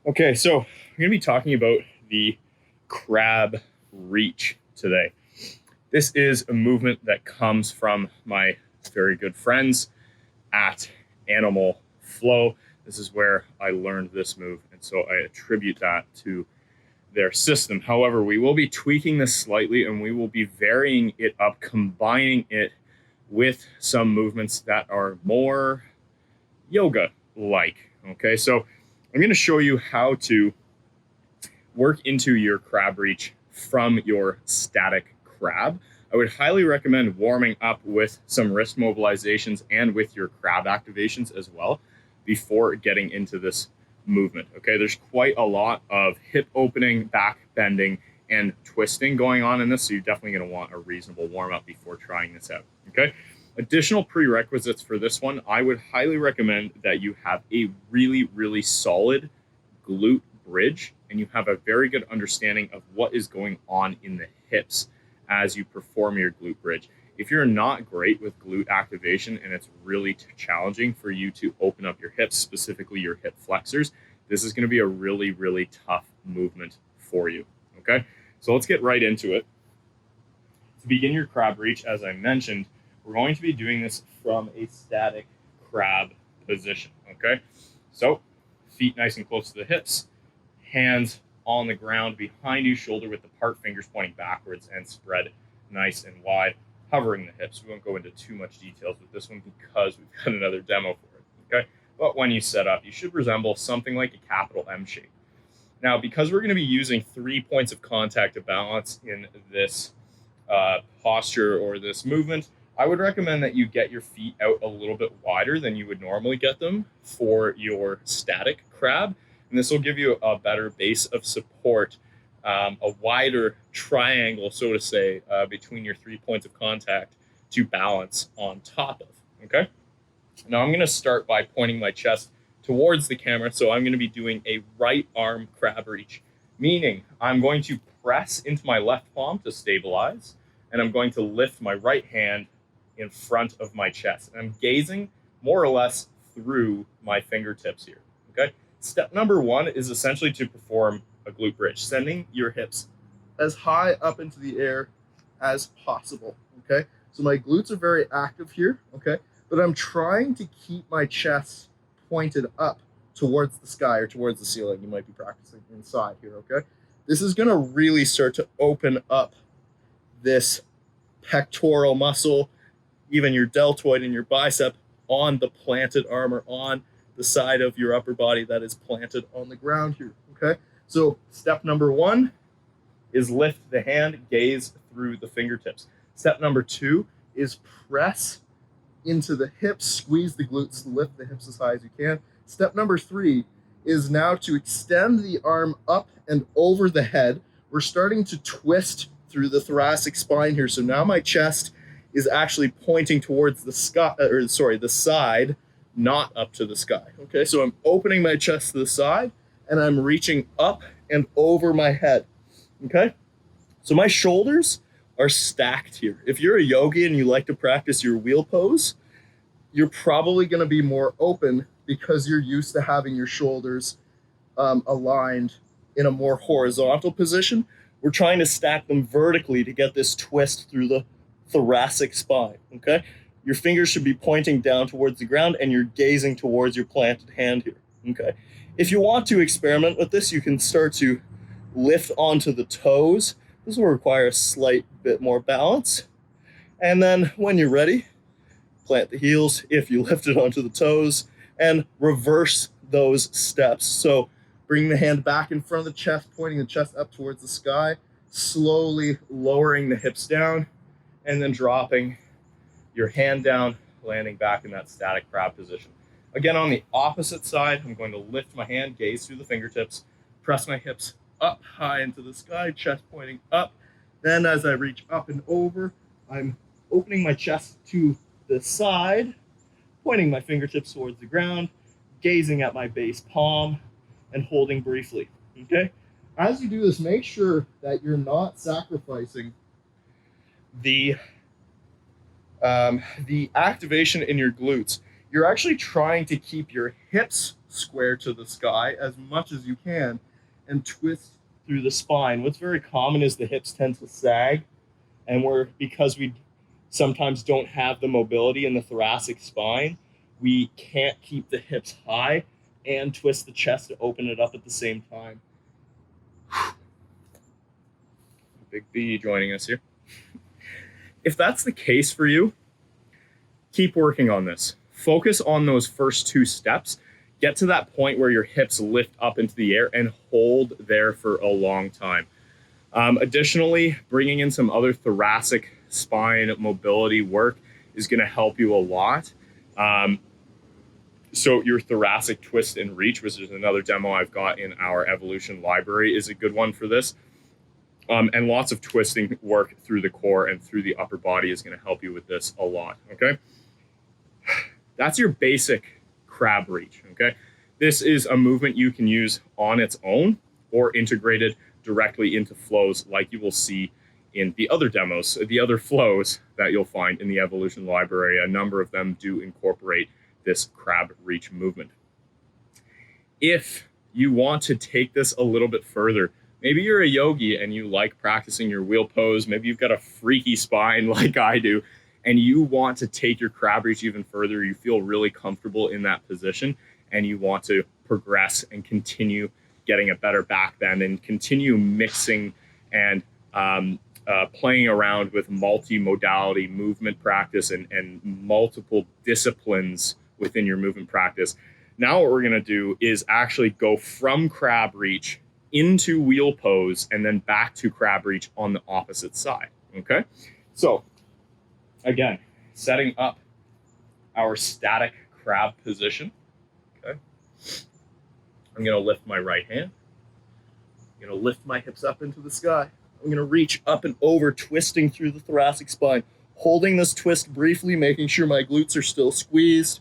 Okay, so I'm going to be talking about the crab reach today. This is a movement that comes from my very good friends at Animal Flow. This is where I learned this move, and so I attribute that to their system. However, we will be tweaking this slightly, and we will be varying it up, combining it with some movements that are more yoga-like. Okay, so I'm going to show you how to work into your crab reach from your static crab. I would highly recommend warming up with some wrist mobilizations and with your crab activations as well before getting into this movement. Okay, there's quite a lot of hip opening, back bending, and twisting going on in this, so you're definitely going to want a reasonable warm up before trying this out. Okay, additional prerequisites for this one, I would highly recommend that you have a really solid glute bridge and you have a very good understanding of what is going on in the hips as you perform your glute bridge. If you're not great with glute activation and it's really challenging for you to open up your hips, specifically your hip flexors, this is going to be a really tough movement for you. Okay, so let's get right into it. To begin your crab reach, as I mentioned, we're going to be doing this from a static crab position. Okay, so feet nice and close to the hips, hands on the ground behind you, shoulder width apart, fingers pointing backwards, and spread nice and wide, hovering the hips. We won't go into too much details with this one because we've got another demo for it. Okay, but when you set up, you should resemble something like a capital M shape. Now, because we're going to be using 3 points of contact to balance in this posture or this movement, I would recommend that you get your feet out a little bit wider than you would normally get them for your static crab. And this will give you a better base of support, a wider triangle, so to say, between your 3 points of contact to balance on top of. Okay. Now I'm going to start by pointing my chest towards the camera. So I'm going to be doing a right arm crab reach, meaning I'm going to press into my left palm to stabilize, and I'm going to lift my right hand in front of my chest. And I'm gazing more or less through my fingertips here. Okay. Step number one is essentially to perform a glute bridge, sending your hips as high up into the air as possible. Okay. So my glutes are very active here. Okay. But I'm trying to keep my chest pointed up towards the sky or towards the ceiling. You might be practicing inside here. Okay. This is going to really start to open up this pectoral muscle, even your deltoid and your bicep on the planted arm or on the side of your upper body that is planted on the ground here. Okay. So step number one is lift the hand, gaze through the fingertips. Step number two is press into the hips, squeeze the glutes, lift the hips as high as you can. Step number three is now to extend the arm up and over the head. We're starting to twist through the thoracic spine here. So now my chest is actually pointing towards the sky, the side, not up to the sky. Okay, so I'm opening my chest to the side and I'm reaching up and over my head. Okay, so my shoulders are stacked here. If you're a yogi and you like to practice your wheel pose, you're probably going to be more open because you're used to having your shoulders aligned in a more horizontal position. We're trying to stack them vertically to get this twist through the thoracic spine. Okay, your fingers should be pointing down towards the ground and you're gazing towards your planted hand here. Okay, if you want to experiment with this, you can start to lift onto the toes. This will require a slight bit more balance. And then when you're ready, plant the heels if you lifted onto the toes and reverse those steps. So bring the hand back in front of the chest, pointing the chest up towards the sky, slowly lowering the hips down and then dropping your hand down, landing back in that static crab position. Again, on the opposite side, I'm going to lift my hand, gaze through the fingertips, press my hips up high into the sky, chest pointing up. Then as I reach up and over, I'm opening my chest to the side, pointing my fingertips towards the ground, gazing at my base palm, and holding briefly. Okay? As you do this, make sure that you're not sacrificing the activation in your glutes. you're actually trying to keep your hips square to the sky as much as you can and twist through the spine. What's very common is the hips tend to sag, and because we sometimes don't have the mobility in the thoracic spine, we can't keep the hips high and twist the chest to open it up at the same time. Big B joining us here. If that's the case for you, keep working on this. Focus on those first two steps. Get to that point where your hips lift up into the air and hold there for a long time. Additionally, bringing in some other thoracic spine mobility work is going to help you a lot. So your thoracic twist and reach, which is another demo I've got in our evolution library, is a good one for this. And lots of twisting work through the core and through the upper body is going to help you with this a lot, okay? That's your basic crab reach, okay? This is a movement you can use on its own or integrated directly into flows like you will see in the other demos, the other flows that you'll find in the evolution library. A number of them do incorporate this crab reach movement. If you want to take this a little bit further, maybe you're a yogi and you like practicing your wheel pose. Maybe you've got a freaky spine like I do, and you want to take your crab reach even further. You feel really comfortable in that position, and you want to progress and continue getting a better back bend and continue mixing and playing around with multi-modality movement practice and multiple disciplines within your movement practice. Now what we're going to do is actually go from crab reach into wheel pose and then back to crab reach on the opposite side, okay? So again, setting up our static crab position, okay? I'm going to lift my right hand. I'm going to lift my hips up into the sky. I'm going to reach up and over, twisting through the thoracic spine, holding this twist briefly, making sure my glutes are still squeezed,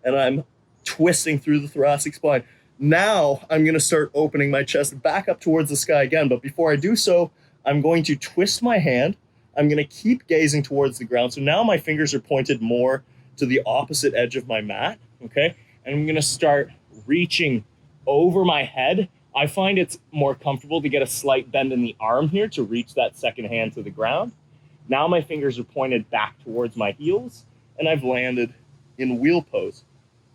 and I'm twisting through the thoracic spine. Now I'm going to start opening my chest back up towards the sky again, but before I do so, I'm going to twist my hand. I'm going to keep gazing towards the ground. So now my fingers are pointed more to the opposite edge of my mat, okay? And I'm going to start reaching over my head. I find it's more comfortable to get a slight bend in the arm here to reach that second hand to the ground. Now my fingers are pointed back towards my heels, and I've landed in wheel pose.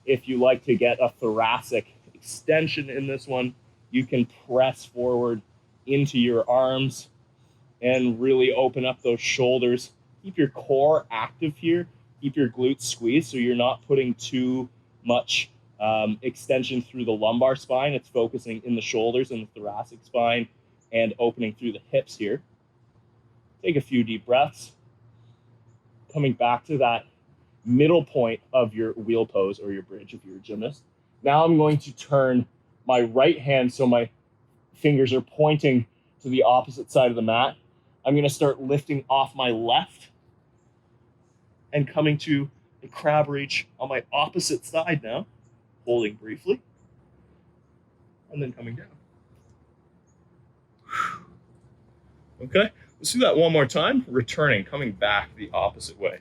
If you like to get a thoracic extension in this one, you can press forward into your arms and really open up those shoulders. Keep your core active here. Keep your glutes squeezed so you're not putting too much extension through the lumbar spine. It's focusing in the shoulders and the thoracic spine and opening through the hips here. Take a few deep breaths. Coming back to that middle point of your wheel pose or your bridge if you're a gymnast. Now I'm going to turn my right hand so my fingers are pointing to the opposite side of the mat. I'm going to start lifting off my left and coming to a crab reach on my opposite side now, holding briefly, and then coming down. Okay, let's do that one more time, returning, coming back the opposite way.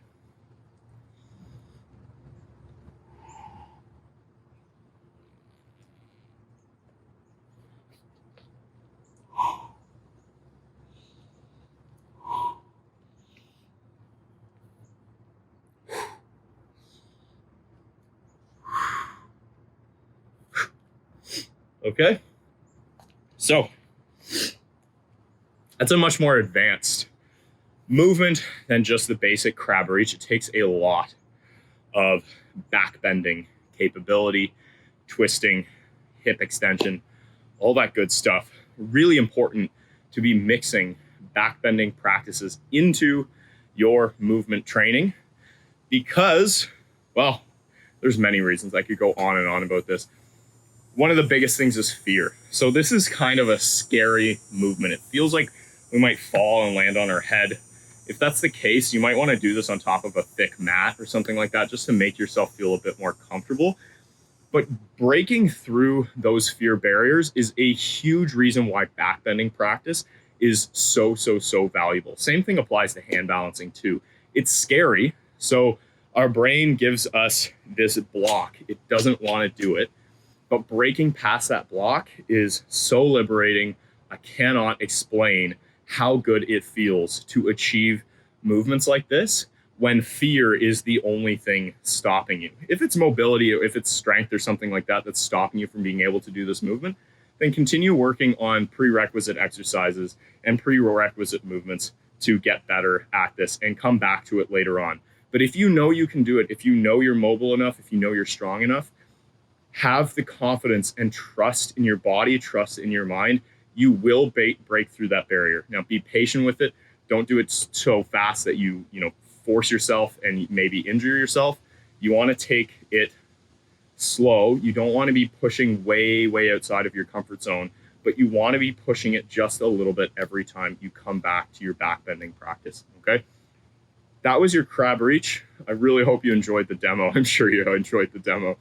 Okay, so that's a much more advanced movement than just the basic crab reach. It takes a lot of back bending capability, twisting, hip extension, all that good stuff. Really important to be mixing back bending practices into your movement training because, well, there's many reasons. I could go on and on about this. One of the biggest things is fear. So this is kind of a scary movement. It feels like we might fall and land on our head. If that's the case, you might want to do this on top of a thick mat or something like that, just to make yourself feel a bit more comfortable. But breaking through those fear barriers is a huge reason why backbending practice is so valuable. Same thing applies to hand balancing too. It's scary. So Our brain gives us this block. It doesn't want to do it, but breaking past that block is so liberating. I cannot explain how good it feels to achieve movements like this when fear is the only thing stopping you. If it's mobility, or if it's strength or something like that that's stopping you from being able to do this movement, then continue working on prerequisite exercises and prerequisite movements to get better at this and come back to it later on. But if you know you can do it, if you know you're mobile enough, if you know you're strong enough, have the confidence and trust in your body, trust in your mind. You will break through that barrier. Now, be patient with it. Don't do it so fast that you force yourself and maybe injure yourself. You want to take it slow. You don't want to be pushing way outside of your comfort zone, but you want to be pushing it just a little bit every time you come back to your back bending practice. Okay. That was your crab reach. I really hope you enjoyed the demo. I'm sure you enjoyed the demo.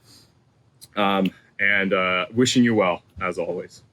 And wishing you well, as always.